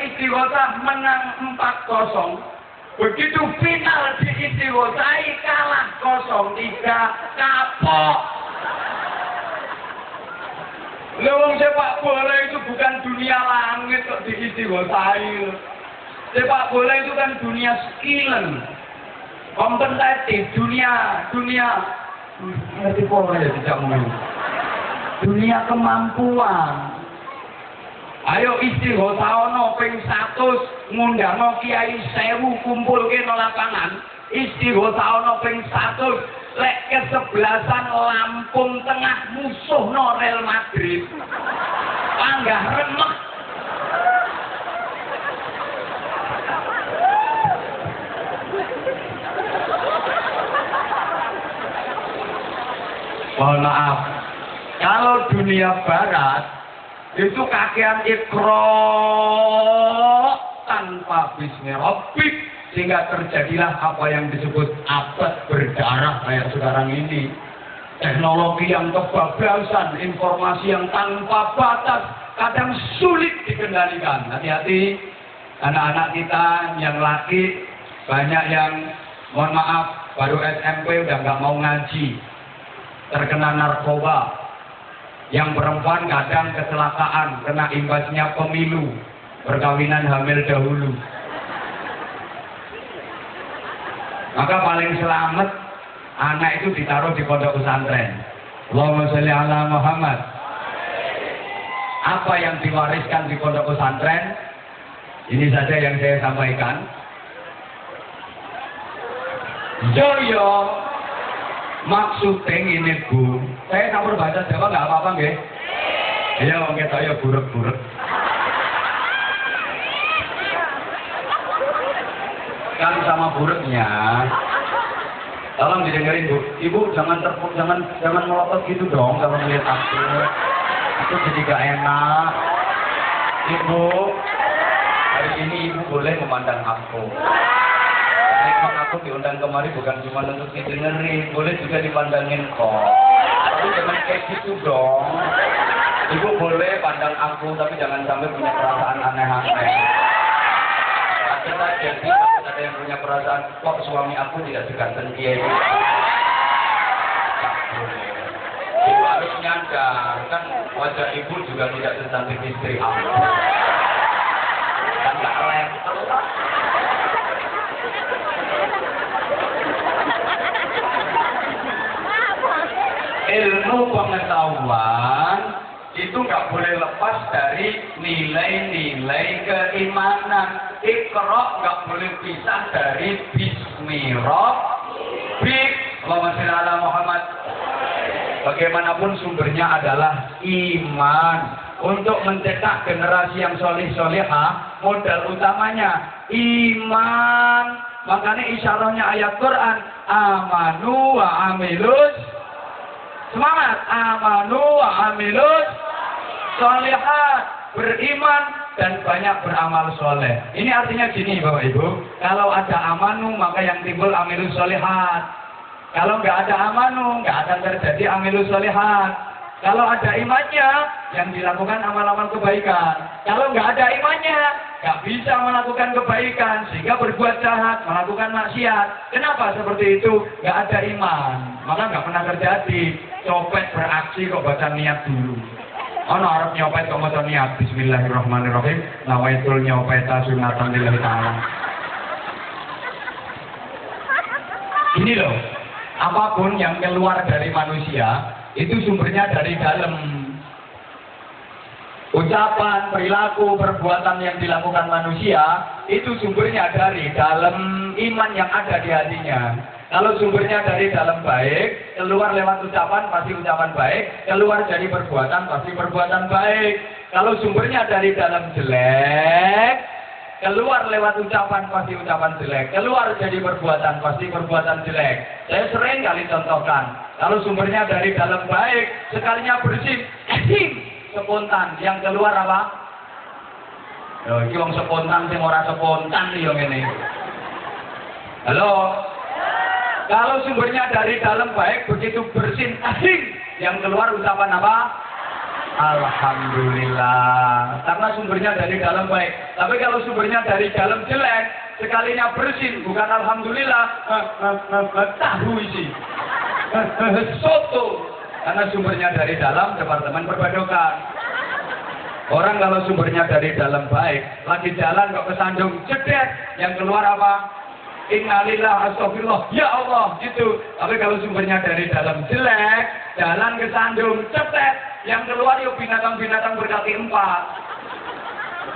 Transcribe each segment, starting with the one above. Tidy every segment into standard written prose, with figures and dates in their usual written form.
istighosah menang 4-0. Begitu final diistighosai kalah 0-3, kapok. Lewong sepak bola itu bukan dunia langit kok diistighosai. Sepak bola itu kan dunia skill, kompetitif, dunia ngerti pola ya tidak mau. Dunia kemampuan. Ayo istighosah ono ping 100 ngundang Kiai 1000 kumpulke no lapangan. Istighosah ono ping 100 lek kesebelasan Lampung Tengah musuh no Real Madrid. Panggah remek. Mohon maaf, kalau dunia barat itu kakean ikro tanpa bismi rabbik, sehingga terjadilah apa yang disebut abad berdarah kayak sekarang ini. Teknologi yang kebablasan, informasi yang tanpa batas, kadang sulit dikendalikan. Hati-hati anak-anak kita yang laki, banyak yang mohon maaf baru SMP udah nggak mau ngaji, terkena narkoba. Yang perempuan kadang kecelakaan, kena imbasnya pemilu, perkawinan hamil dahulu. Maka paling selamat anak itu ditaruh di pondok pesantren. Allahumma sholli ala Muhammad. Apa yang diwariskan di pondok pesantren? Ini saja yang saya sampaikan. Joyo. Maksudnya ini Bu, saya campur bahasa Jawa nggak apa-apa nggih? Iya, wong kita ya buruk-buruk. Kan sama buruknya, tolong didengarin Bu. Ibu jangan melotot gitu dong kalau melihat aku. Itu jadi gak enak. Ibu, hari ini Ibu boleh memandang aku. Memang aku diundang kemari bukan cuma untuk didengerin, boleh juga dipandangin kok. Tapi jangan kayak gitu dong. Ibu boleh pandang aku, tapi jangan sampai punya perasaan aneh-aneh. Kita jadi ada yang punya perasaan, kok suami aku tidak seganteng dia itu. Ibu harus nyadar, kan wajah ibu juga tidak secantik istri aku. Kan gak level. Ilmu pengetahuan itu nggak boleh lepas dari nilai-nilai keimanan. Iqra nggak boleh pisah dari bismi rabbik. Allahumma sholli ala Muhammad. Bagaimanapun sumbernya adalah iman. Untuk mencetak generasi yang solih-solihah, modal utamanya iman. Makanya isyarahnya ayat Quran, amanu wa amilus. Semangat, amanu wa amilus sholihat, beriman dan banyak beramal soleh. Ini artinya gini Bapak Ibu, kalau ada amanu maka yang timbul amilus sholihat. Kalau nggak ada amanu nggak akan terjadi amilus sholihat. Kalau ada imannya yang dilakukan amal-amal kebaikan. Kalau nggak ada imannya nggak bisa melakukan kebaikan sehingga berbuat jahat, melakukan maksiat. Kenapa seperti itu? Nggak ada iman, maka nggak pernah terjadi. Copet beraksi kok baca niat dulu. Ono arep nyopet kok baca niat. Bismillahirrahmanirrahim. Nawaitul nyopeta sunatan lillahi ta'ala. Ini loh, apapun yang keluar dari manusia itu sumbernya dari dalam. Ucapan, perilaku, perbuatan yang dilakukan manusia itu sumbernya dari dalam iman yang ada di hatinya. Kalau sumbernya dari dalam baik, keluar lewat ucapan pasti ucapan baik, keluar dari perbuatan pasti perbuatan baik. Kalau sumbernya dari dalam jelek, keluar lewat ucapan pasti ucapan jelek, keluar jadi perbuatan pasti perbuatan jelek. Saya sering kali contohkan, kalau sumbernya dari dalam baik, sekalinya bersih, spontan, yang keluar apa? Iki wong spontan sing ora spontan yo ngene. Halo. Kalau sumbernya dari dalam baik, begitu bersin, asing, yang keluar ucapan apa? Alhamdulillah. Karena sumbernya dari dalam baik. Tapi kalau sumbernya dari dalam jelek, sekalinya bersin, bukan alhamdulillah, tahu isi. Soto. Karena sumbernya dari dalam, Departemen Perbadokan. Orang kalau sumbernya dari dalam baik, lagi jalan kok kesandung, cedet, yang keluar apa? Innalillah, astagfirullah, ya Allah, gitu. Tapi kalau sumbernya dari dalam jelek, jalan kesandung, cedet, yang keluar yuk binatang-binatang berkaki 4.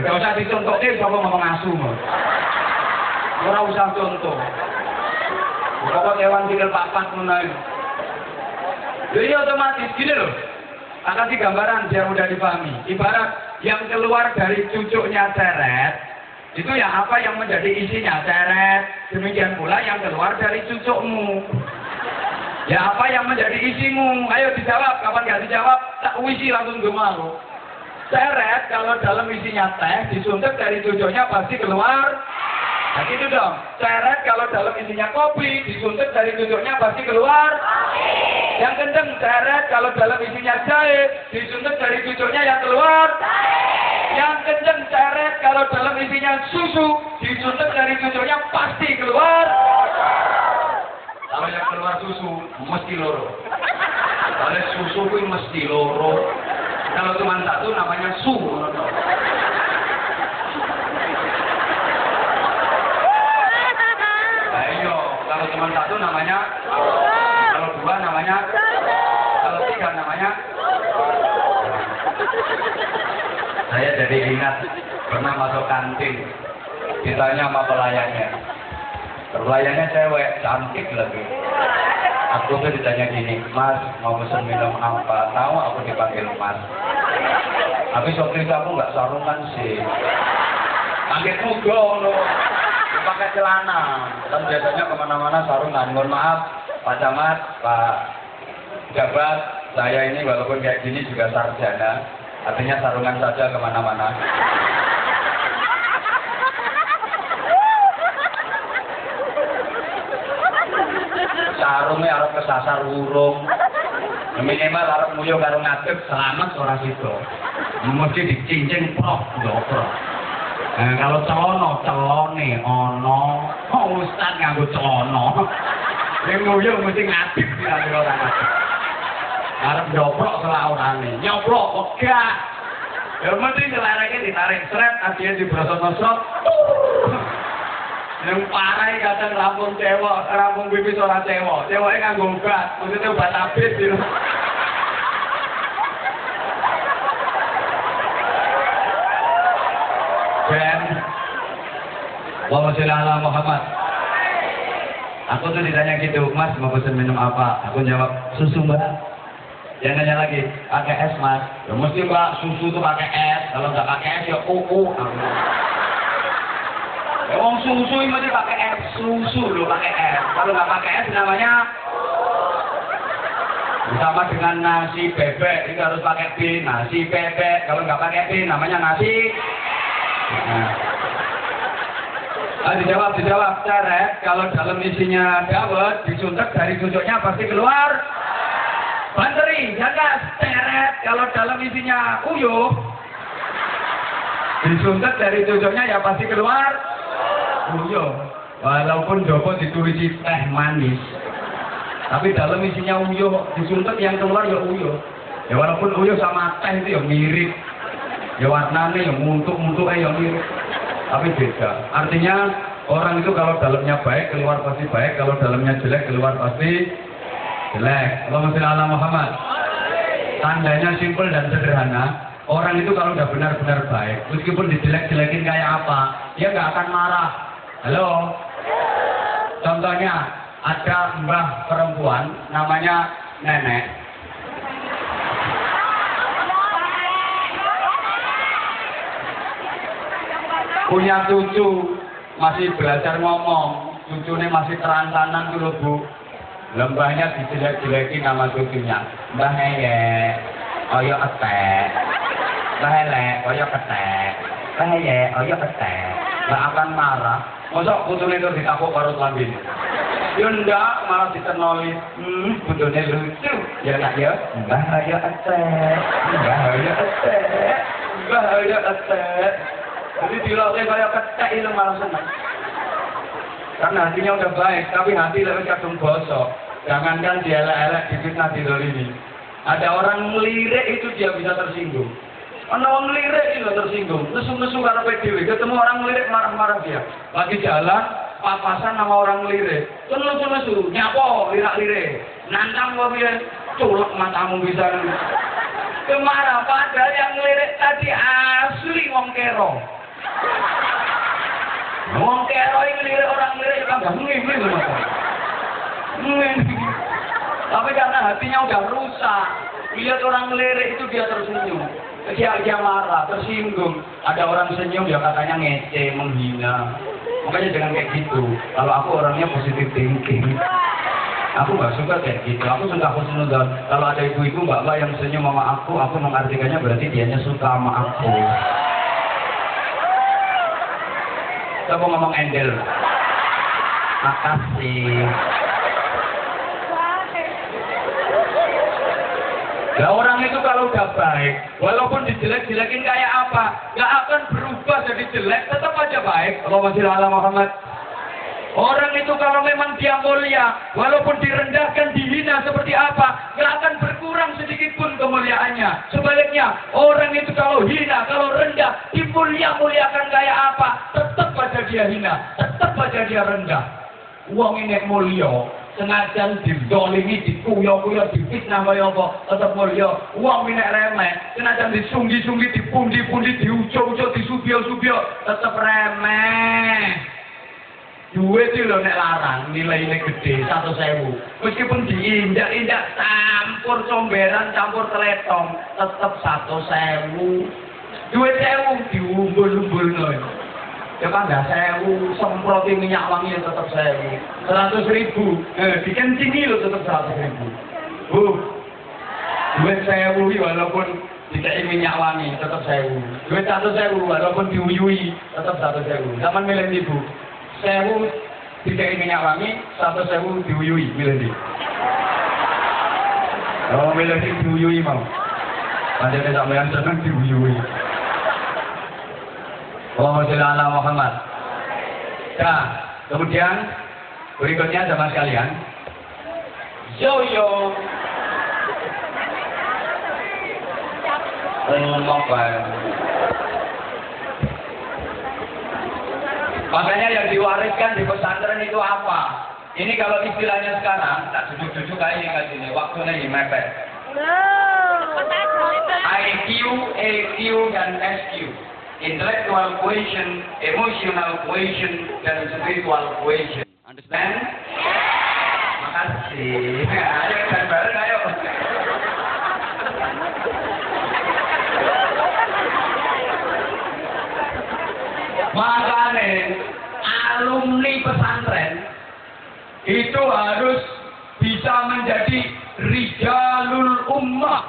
Gak usah dicontohin, sama ngomong asu. Ora usah contoh. Pokok hewan tinggal papat menang. Jadi otomatis gini loh. Akan gambaran biar mudah dipahami. Ibarat yang keluar dari cucuknya ceret, itu ya apa yang menjadi isinya ceret. Demikian pula yang keluar dari cucukmu. Ya apa yang menjadi isimu? Ayo dijawab. Kapan nggak dijawab? Tak wisi langsung gemalu. Ceret kalau dalam isinya teh disuntik dari cucuknya pasti keluar. Nah gitu dong. Ceret kalau dalam isinya kopi disuntik dari cucuknya pasti keluar. Yang kenceng ceret kalau dalam isinya jahe disuntik dari cucuknya yang keluar. Yang kenceng ceret kalau dalam isinya susu disuntik dari cucuknya pasti keluar. Kalau yang keluar susu mesti loro. Kalau susu pun mesti loro. Kalau cuma satu namanya su. Ayo, kalau cuma satu namanya. Kalau dua namanya. Kalau tiga namanya. Saya jadi ingat pernah masuk kantin. Ditanya sama pelayannya. Pelayannya cewek, cantik lagi. Aku tuh ditanya gini, Mas mau pesen minum apa? Tahu aku dipanggil Mas. Tapi waktu itu aku nggak sarungan sih. Panggil muda loh. Pakai celana. Kan biasanya kemana-mana sarungan. Mohon maaf, Pak Camat, Pak Jabat, saya ini walaupun kayak gini juga sarjana. Artinya sarungan saja kemana-mana. Sarungnya harus kesasar urung. Minimal harus nguyuh karo ngadeg selamat ora sido. Mesti dicincin prok ndokro. Nah, kalau celone ono, ustaz nganggo celana. Ning nguyuh mesti ngadeg karo ora ngadeg. Arep ndoprok selaurane. Nyoplok wegah. Ya mesti celareke ditarik sret, akhirnya dibrosot-brosot. Yang parah kadang rampung cewek, rampung pipis ora cewek. Ceweknya nganggo obat, maksudnya obat habis gitu. Ben, Allahumma sholli ala Muhammad. Aku tuh ditanya gitu, Mas mau pesen minum apa? Aku jawab, susu Mbak. Dia nanya lagi, pakai es Mas. Ya mesti Mbak, susu tuh pakai es. Kalau nggak pakai es ya Wong susu ini mesti pakai es, susu loh pakai es. Kalau nggak pakai es namanya sama dengan nasi bebek itu harus pakai B, nasi bebek. Kalau nggak pakai B namanya nasi. Dijawab ceret. Kalau dalam isinya dawet disuntik dari cucuknya pasti keluar. Banteri, jaga ceret. Kalau dalam isinya uyuh disuntik dari cucuknya ya pasti keluar. Uyuh, walaupun Joko ditulisi teh manis, tapi dalam isinya uyuh, disuntik yang keluar ya uyuh. Ya walaupun uyuh sama teh itu ya mirip, ya warnanya ya muntuk-muntuknya ya mirip, tapi beda. Artinya orang itu kalau dalamnya baik keluar pasti baik, kalau dalamnya jelek keluar pasti jelek. Allahumma sholli ala Muhammad. Tandanya simpel dan sederhana. Orang itu kalau udah benar-benar baik, meskipun dijelek-jelekin kayak apa, dia nggak akan marah. Halo? Contohnya, ada mbah perempuan, namanya Nenek. Punya cucu, masih belajar ngomong, cucunya masih terantanan dulu Bu. Lembahnya dijelek-jelekin sama cucunya. Mbah Heye, oyo ketek. Mbah Hele, oyo ketek. Mbah Heye, oyo ketek. Nggak akan marah. Masa putune itu ditapuk parut lambene. Yo ndak malah ditenoli. Bundone lucu. Ya nak ya. Bahaya atek. Bahaya atek. Bahaya atek. Jadi dilokne kaya ketek itu malah seneng. Karena hatinya udah baik, tapi hati lebih kadung bosok. Jangankan dia elek-elek difitnah didolimi. Ada orang melirik itu dia bisa tersinggung. Orang melirik itu tersinggung. Nesu-nesu karepe dhewe, ketemu orang melirik marah-marah dia. Lagi jalan, papasan sama orang melirik. Nesu-nesu, nyapo lirak-lirik. Nantang kok piye? Culek matamu bisa. Kemarah padahal yang melirik tadi asli wong kero. Wong kero ini lirik orang lirik kan gak ngimpi loh. Tapi karena hatinya udah rusak, lihat orang lirik itu dia tersenyum. Dia marah, tersinggung. Ada orang senyum dia katanya ngece, menghina. Makanya jangan kayak gitu. Kalau aku orangnya positive thinking. Aku gak suka kayak gitu. Aku suka husnudzon. Kalau ada ibu-ibu mbak-mbak yang senyum sama aku mengartikannya berarti dianya suka sama aku. Coba ngomong endel. Makasih. Nah orang itu kalau udah baik, walaupun dijelek-jelekin kayak apa, gak akan berubah jadi jelek, tetap aja baik. Allahumma sholli ala Muhammad. Orang itu kalau memang dia mulia, walaupun direndahkan, dihina seperti apa, gak akan berkurang sedikit pun kemuliaannya. Sebaliknya, orang itu kalau hina, kalau rendah, dimulia-muliakan kayak apa, tetap aja dia hina, tetap aja dia rendah. Uang ini mulia, sengaja didolimi, dikuyo-kuyo, difitnah kaya apa, tetap mulia. Uang ini remeh, sengaja disunggi-sunggi, dipundi-pundi, diuco-uco, disubio-subio, tetap remeh. Duit itu loh nek larang, nilainya gede, 100.000. Meskipun diindak-indak, campur comberan, campur teletong, tetap 100.000. Duit 1.000 diumbul-umbul loh. Ya kan nggak 1.000, semproti minyak wangi tetap 1.000. 100.000, dikencini loh tetap 100.000. Duit 1.000 walaupun dikai minyak wangi tetap 1.000. Duit 100.000 walaupun diuyui tetap 100.000. Zaman milih ibu. 1.000 dikai minyak wangi, 100.000 diuyui, milih di. Oh, milih di diuyui mau. Padahal sampean seneng diuyui. Allahumma sholli ala Muhammad. Nah, kemudian berikutnya sama sekalian. Yo. Makanya yang diwariskan di pesantren itu apa? Ini kalau istilahnya sekarang, tak jujuk-jujuk kayak ini kan sini, waktunya ini mepet. IQ, AQ, dan SQ. Intellectual quotient, emotional quotient, dan spiritual quotient. Understand? Makasih. Ayo kita bareng, ayo. Makanya alumni pesantren itu harus bisa menjadi rijalul ummah.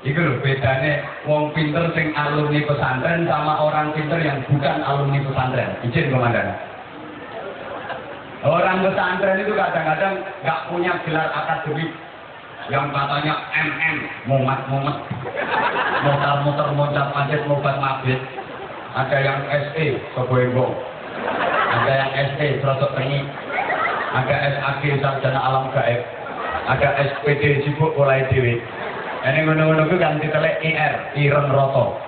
Itu loh bedanya wong pinter sing alumni pesantren sama orang pinter yang bukan alumni pesantren. Izin komandan. Orang pesantren itu kadang-kadang nggak punya gelar akademik yang katanya MM, mumat, mutar-mutar, moncat-mancat, mobat-mabit. Ada yang SE, Soboengo. Ada yang SE, Serotok Tengi. Ada SAG, Sarjana Alam Gaib. Ada SPD, Sibuk Mulai Dewi. Ini ngono-ngono itu kan ditelek IR, Ireng Roto.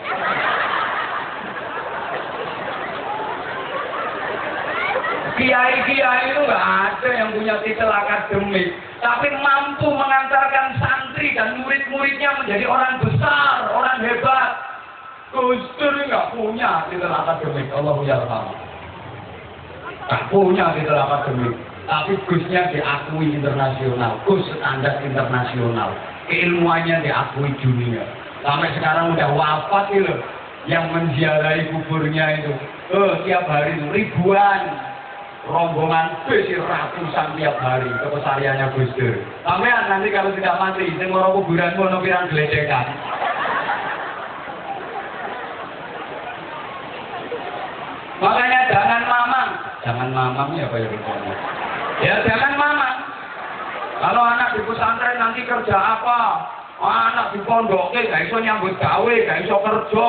Kiai-kiai itu nggak ada yang punya titel akademik, tapi mampu mengantarkan santri dan murid-muridnya menjadi orang besar, orang hebat. Gus Dur nggak punya titel akademik, Allah yarham. Nggak punya titel akademik, tapi Gusnya diakui internasional, Gus standar internasional, keilmuannya diakui dunia. Sampai sekarang udah wafat itu, yang menziarahi kuburnya itu, tiap hari ribuan rombongan bis ratusan tiap hari ke pesariannya Gus Dur. Sampean nanti kalau tidak mati, sing ora kuburan ono pirang geledekan. Makanya jangan mamang ya Pak ya. Ya jangan mama. Kalau anak di pesantren nanti kerja apa? Anak di pondok gak iso nyambut gawe, gak iso kerja.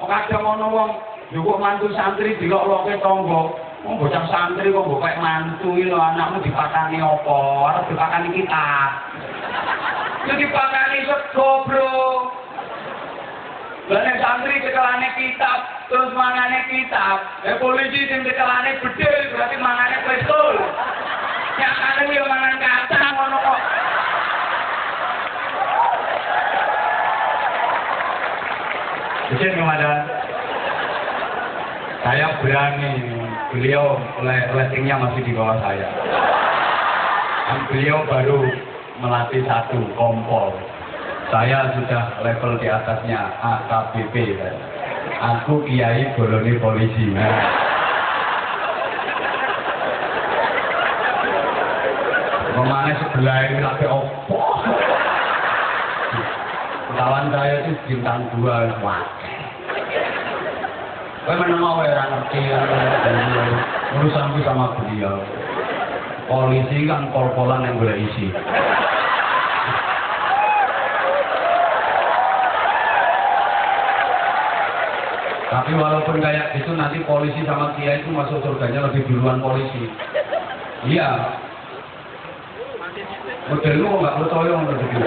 Kadang ono wong njupuk mantu santri dilok-loke tangga. Wong bocah santri kok mbok kaya mantu iki lho anakmu dipakani apa? Arep dipakani kitab. Itu dipakani sego, Bro. Lah nek santri cekelane kitab, terus mangane kitab. Polisi sing cekelane bedil berarti mangane pistol. Ya kan yo mangan kacang ngono kok. Izin Komandan. Saya berani, beliau ratingnya masih di bawah saya. Dan beliau baru melatih 1 kompol. Saya sudah level di atasnya AKBP. Aku kiai golongi polisi. Kemana sebelah ini lagi opo? Kawan saya itu bintang 2. Wah. Saya mana mau orang ngerti urusanku sama beliau. Polisi kan pol-polan yang boleh isi. Tapi walaupun kayak gitu nanti polisi sama kiai itu masuk surganya lebih duluan polisi. Iya. Modelmu nggak percaya begitu.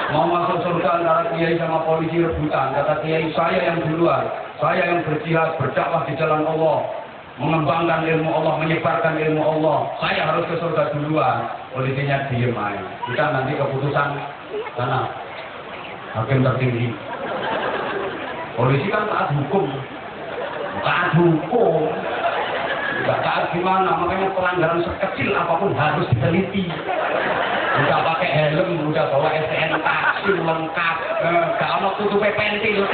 Mau masuk surga antara kiai sama polisi rebutan. Kata kiai, saya yang duluan. Saya yang berjihad, berdakwah di jalan Allah. Mengembangkan ilmu Allah, menyebarkan ilmu Allah. Saya harus ke surga duluan. Polisinya diem aja. Kita nanti keputusan sana. Hakim tertinggi. Polisi kan taat hukum. Taat hukum. Tidak taat gimana, makanya pelanggaran sekecil apapun harus diteliti. Udah pakai helm, udah bawa STNK, SIM lengkap, gak mau tutup pentil,